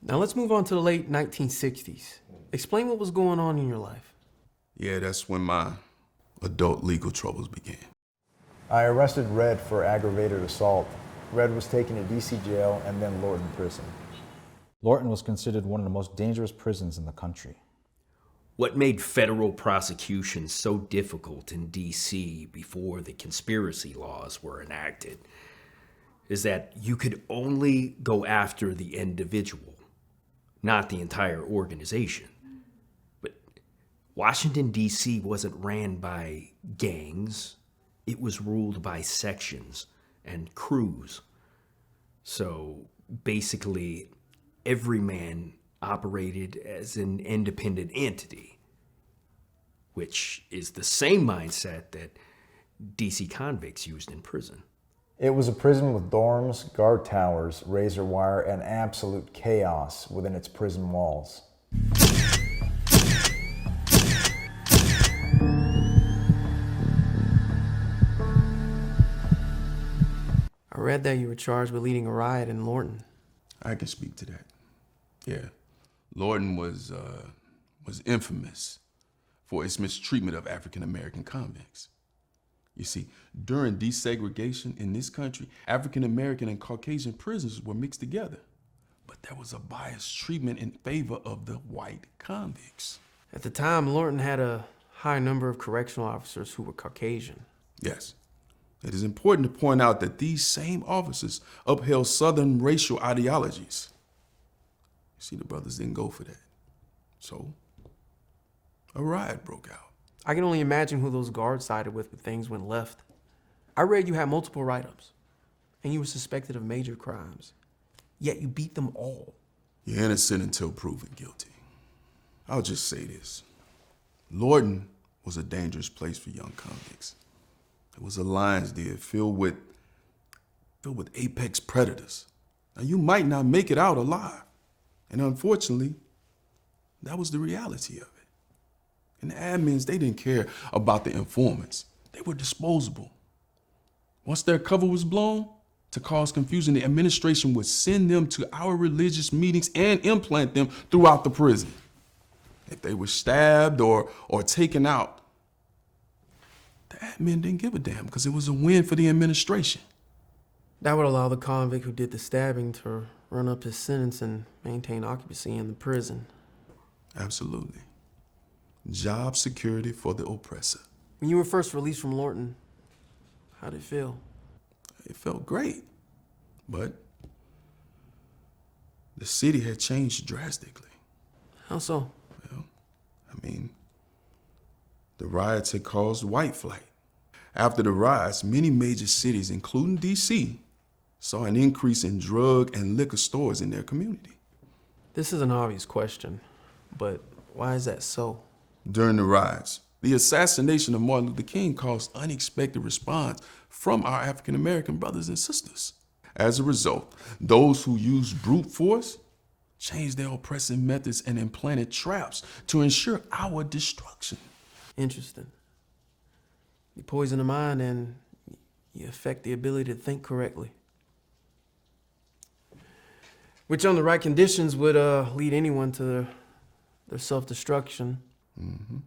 Now let's move on to the late 1960s. Explain what was going on in your life. Yeah, that's when my adult legal troubles began. I arrested Red for aggravated assault. Red was taken to DC jail and then Lorton prison. Lorton was considered one of the most dangerous prisons in the country. What made federal prosecutions so difficult in D.C. before the conspiracy laws were enacted is that you could only go after the individual, not the entire organization. But Washington, D.C. wasn't ran by gangs. It was ruled by sections and crews. So basically, every man operated as an independent entity, which is the same mindset that DC convicts used in prison. It was a prison with dorms, guard towers, razor wire, and absolute chaos within its prison walls. I read that you were charged with leading a riot in Lorton. I can speak to that. Yeah, Lorton was infamous for its mistreatment of African-American convicts. You see, during desegregation in this country, African-American and Caucasian prisoners were mixed together. But there was a biased treatment in favor of the white convicts. At the time, Lorton had a high number of correctional officers who were Caucasian. Yes. It is important to point out that these same officers upheld Southern racial ideologies. You see, the brothers didn't go for that. So, a riot broke out. I can only imagine who those guards sided with when things went left. I read you had multiple write-ups, and you were suspected of major crimes, yet you beat them all. You're innocent until proven guilty. I'll just say this. Lorton was a dangerous place for young convicts. It was a lion's den filled with apex predators. Now, you might not make it out alive. And unfortunately, that was the reality of it. And the admins, they didn't care about the informants. They were disposable. Once their cover was blown, to cause confusion, the administration would send them to our religious meetings and implant them throughout the prison. If they were stabbed or taken out, the admin didn't give a damn because it was a win for the administration. That would allow the convict who did the stabbing to run up his sentence and maintain occupancy in the prison. Absolutely. Job security for the oppressor. When you were first released from Lorton, how did it feel? It felt great, but the city had changed drastically. How so? Well, the riots had caused white flight. After the riots, many major cities, including DC, saw an increase in drug and liquor stores in their community. This is an obvious question, but why is that so? During the riots, the assassination of Martin Luther King caused unexpected response from our African-American brothers and sisters. As a result, those who used brute force changed their oppressive methods and implanted traps to ensure our destruction. Interesting. You poison the mind and you affect the ability to think correctly. Which on the right conditions would lead anyone to their self-destruction. Mm-hmm.